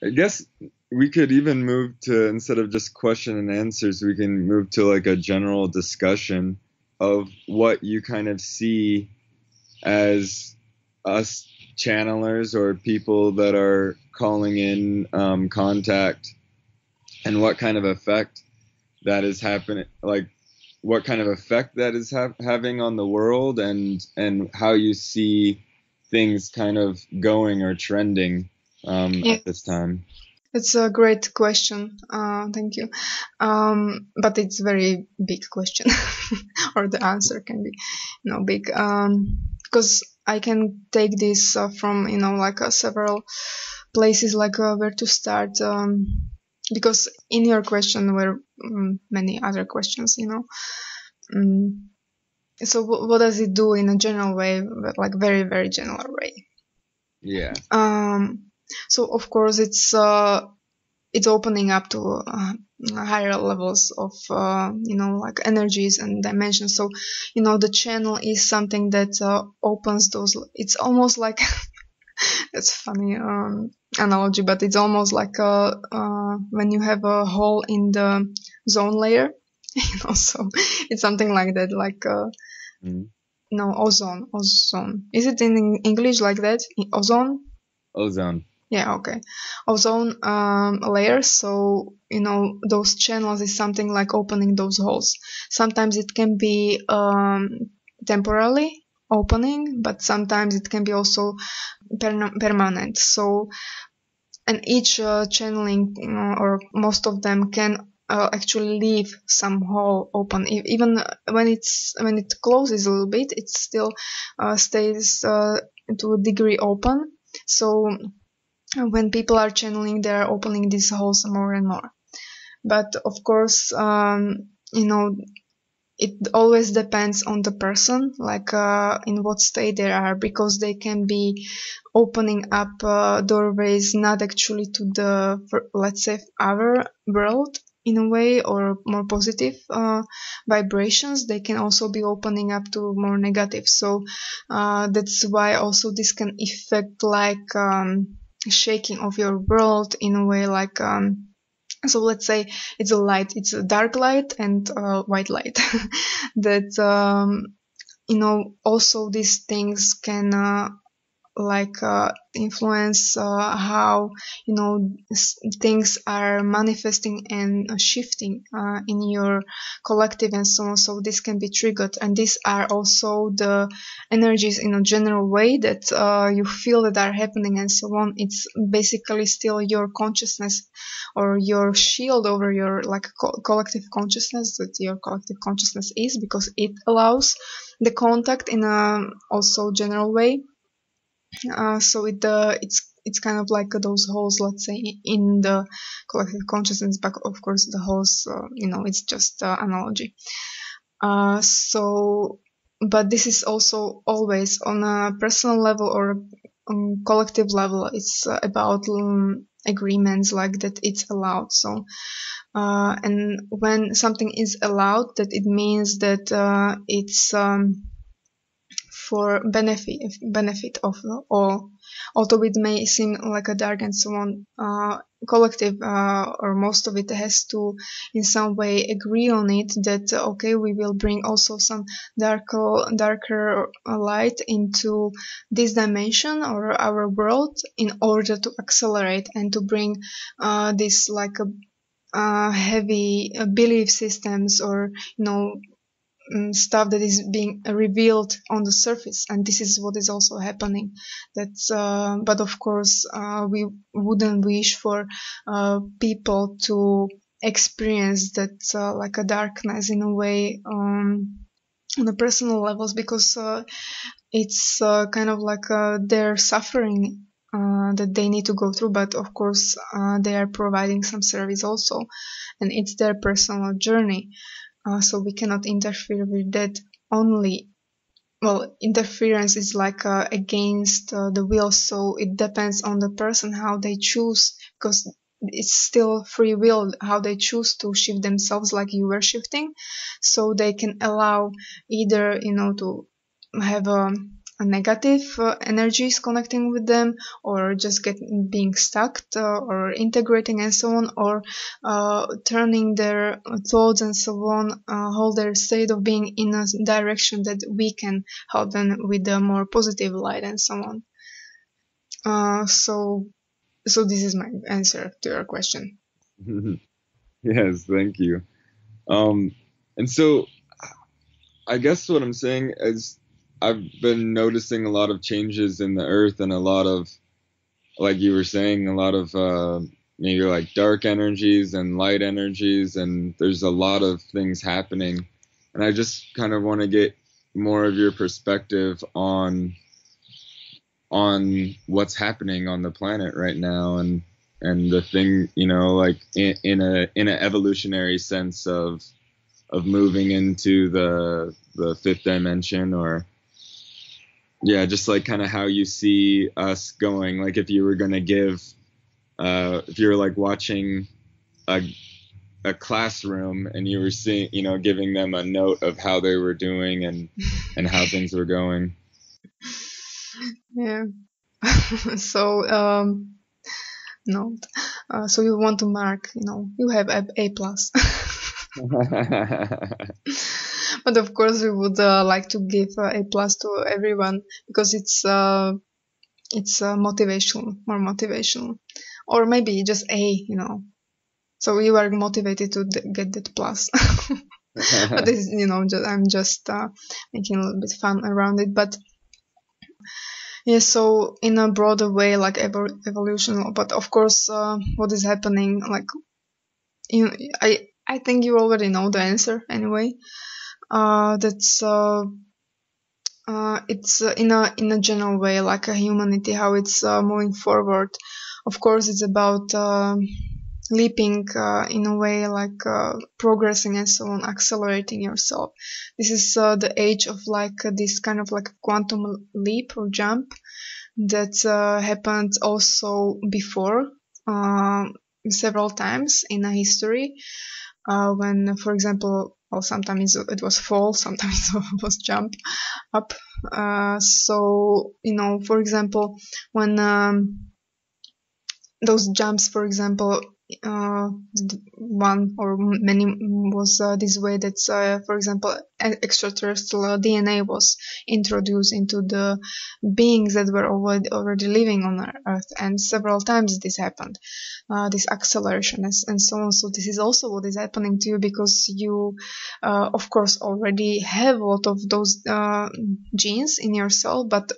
I guess we could even move to, instead of just question and answers, we can move to like a general discussion of what you kind of see as us channelers or people that are calling in contact, and what kind of effect that is happening, like what kind of effect that is having on the world, and how you see things kind of going or trending Yeah, at this time. it's a great question. Thank you. But it's very big question, or the answer can be, big. Because I can take this from like several places, like where to start. Because in your question were many other questions. Um, so what does it do in a general way, but like very very general way? Yeah. Um, so of course it's opening up to higher levels of like energies and dimensions. So the channel is something that opens those. It's almost like it's funny analogy, but it's almost like when you have a hole in the zone layer. So it's something like that, like Mm. no, ozone. Is it in English like that? Ozone? Ozone. Yeah, okay. Ozone layer. So, those channels is something like opening those holes. Sometimes it can be temporarily opening, but sometimes it can be also permanent. So, and each channeling, or most of them can actually leave some hole open. Even when it closes a little bit, it still stays to a degree open. So when people are channeling, they are opening these holes more and more. But of course, it always depends on the person, like in what state they are, because they can be opening up doorways not actually to the, let's say, our world in a way, or more positive vibrations. They can also be opening up to more negative. So that's why also this can affect like shaking of your world in a way, like so let's say it's a dark light and white light. That also these things can like influence how things are manifesting and shifting in your collective and so on. So this can be triggered, and these are also the energies in a general way that you feel that are happening and so on. It's basically still your consciousness, or your shield over your like collective consciousness, that your collective consciousness is, because it allows the contact in a also general way. So it's kind of like those holes, let's say, in the collective consciousness, but of course the holes, it's just analogy. So, but this is also always on a personal level or collective level. It's about agreements like that. It's allowed. So, and when something is allowed, that it means that it's for benefit of all. Although it may seem like a dark and so on, collective or most of it has to in some way agree on it, that okay, we will bring also some darker light into this dimension or our world, in order to accelerate and to bring this like a heavy belief systems, or stuff that is being revealed on the surface. And this is what is also happening. That's but of course we wouldn't wish for people to experience that like a darkness in a way, on the personal levels, because it's kind of like their suffering that they need to go through. But of course they are providing some service also, and it's their personal journey. So we cannot interfere with that only. Well, interference is like against the will, so it depends on the person how they choose, because it's still free will how they choose to shift themselves, like you were shifting. So they can allow either to have a negative energies connecting with them, or just being stuck or integrating and so on, or turning their thoughts and so on, whole their state of being in a direction that we can help them with a more positive light and so on. So this is my answer to your question. Yes, thank you. And so I guess what I'm saying is I've been noticing a lot of changes in the earth, and a lot of, like you were saying, a lot of maybe like dark energies and light energies, and there's a lot of things happening. And I just kind of want to get more of your perspective on what's happening on the planet right now, and the thing, you know, like in a evolutionary sense of moving into the fifth dimension, or yeah, just like kind of how you see us going. Like if you were going to give if you were like watching a classroom and you were seeing, you know, giving them a note of how they were doing and how things were going. Yeah. So note. So you want to mark, you know, you have A plus. But of course, we would like to give A plus to everyone, because it's motivational, more motivational, or maybe just A, you know. So you are motivated to get that plus. But this, you know, I'm just making a little bit fun around it. But yeah, so in a broader way, like evolution. But of course, what is happening, like, you know, I think you already know the answer anyway. That's it's in a general way, like a humanity, how it's moving forward. Of course, it's about leaping in a way, like progressing and so on, accelerating yourself. This is the age of like this kind of like quantum leap or jump that happened also before several times in a history. When, for example, well, sometimes it was fall, sometimes it was jump up. So, you know, for example, when those jumps, for example, one or many was this way that, for example, extraterrestrial DNA was introduced into the beings that were already living on Earth, and several times this happened, this acceleration and so on. So this is also what is happening to you, because you, of course, already have a lot of those genes in your cell, but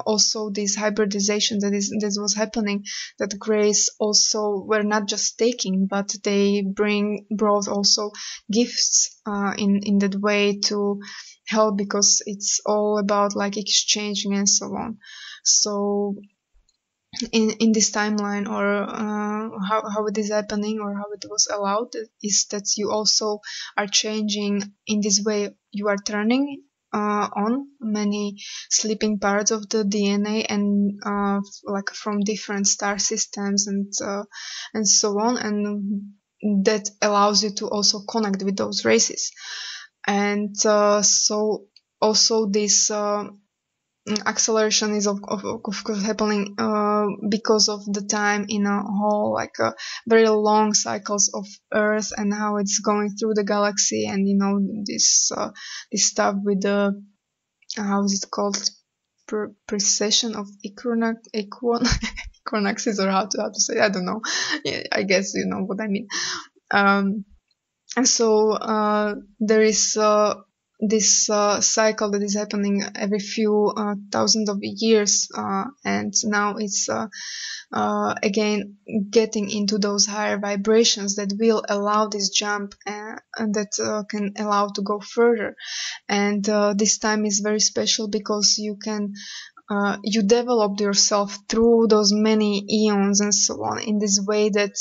also this hybridization that was happening, that grace also were not just taking, but they brought also gifts in that way to help, because it's all about like exchanging and so on. So in this timeline, or how it is happening, or how it was allowed, is that you also are changing in this way. You are turning on many sleeping parts of the DNA, and like from different star systems and so on, and that allows you to also connect with those races. And so also this acceleration is of course happening because of the time in a whole, like very long cycles of Earth, and how it's going through the galaxy, and you know, this stuff with the how is it called, precession of equinoxes, or how to say, I don't know. Yeah, I guess you know what I mean. And so there is this cycle that is happening every few thousands of years, and now it's again getting into those higher vibrations that will allow this jump, and that can allow to go further. And this time is very special, because you can you developed yourself through those many eons and so on, in this way that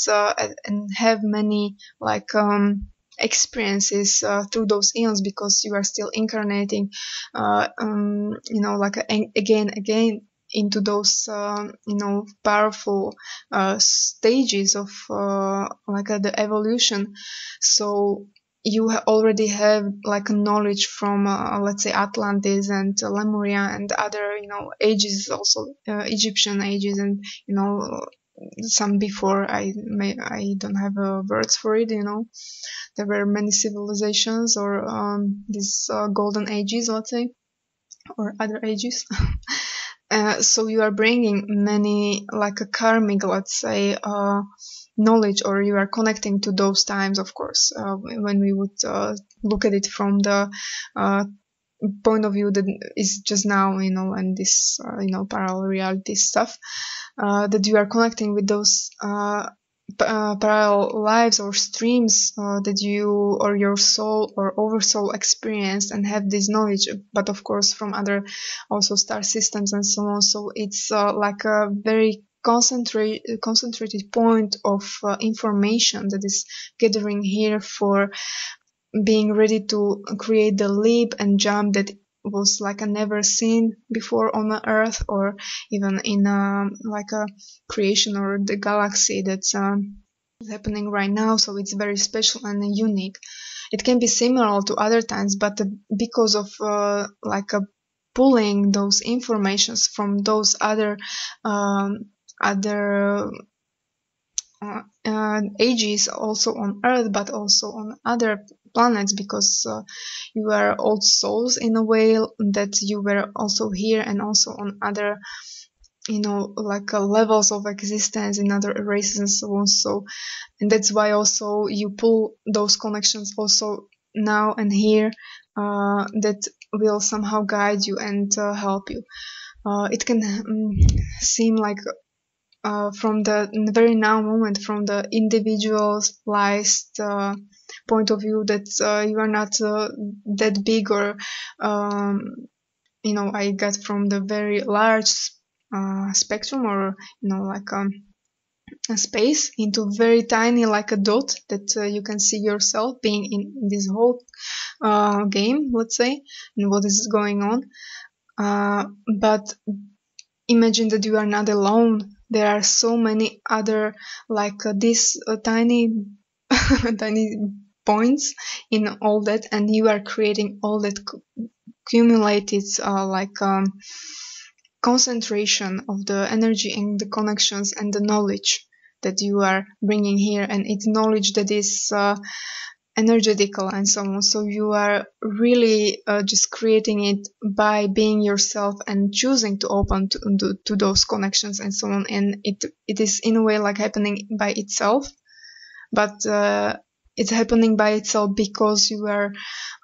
and have many like experiences through those eons, because you are still incarnating you know, like again into those you know, powerful stages of like the evolution. So you already have like a knowledge from let's say Atlantis and Lemuria and other ages, also Egyptian ages, and some before. I don't have words for it. There were many civilizations, or these golden ages, let's say, or other ages. So you are bringing many, like a karmic, let's say, knowledge, or you are connecting to those times, of course, when we would look at it from the point of view that is just now, and this, parallel reality stuff, that you are connecting with those parallel lives or streams that you or your soul or oversoul experienced and have this knowledge, but of course from other also star systems and so on. So it's like a very concentrated point of information that is gathering here for being ready to create the leap and jump that was like a never seen before on the earth, or even in like a creation or the galaxy that's happening right now. So it's very special and unique. It can be similar to other times, but because of like pulling those informations from those other other ages, also on Earth, but also on other planets, because you are old souls in a way that you were also here and also on other, like levels of existence in other races and so on. So, and that's why also you pull those connections also now and here, that will somehow guide you and help you. It can seem like from the very now moment, from the individualized point of view, that you are not that big, or I got from the very large spectrum, or like a space, into very tiny, like a dot that you can see yourself being in this whole game, let's say, and what is going on. But imagine that you are not alone. There are so many other, like these tiny tiny points in all that, and you are creating all that accumulated like concentration of the energy and the connections and the knowledge that you are bringing here, and it's knowledge that is energetical and so on. So you are really just creating it by being yourself and choosing to open to those connections and so on. And it is in a way like happening by itself, but it's happening by itself because you are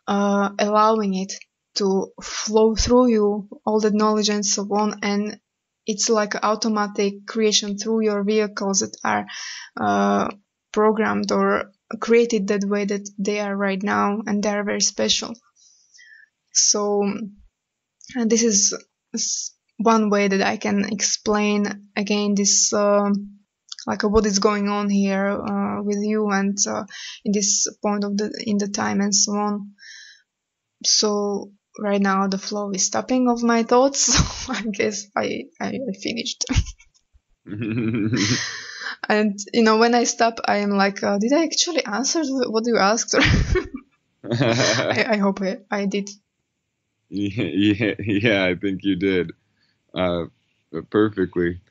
allowing it to flow through you, all the knowledge and so on. And it's like automatic creation through your vehicles that are programmed or created that way that they are right now, and they are very special. So, and this is one way that I can explain again this like what is going on here with you, and in this point of in the time and so on. So right now the flow is stopping of my thoughts, so I guess I finished. And when I stop, I am like, did I actually answer what you asked? I hope I did. Yeah, I think you did perfectly.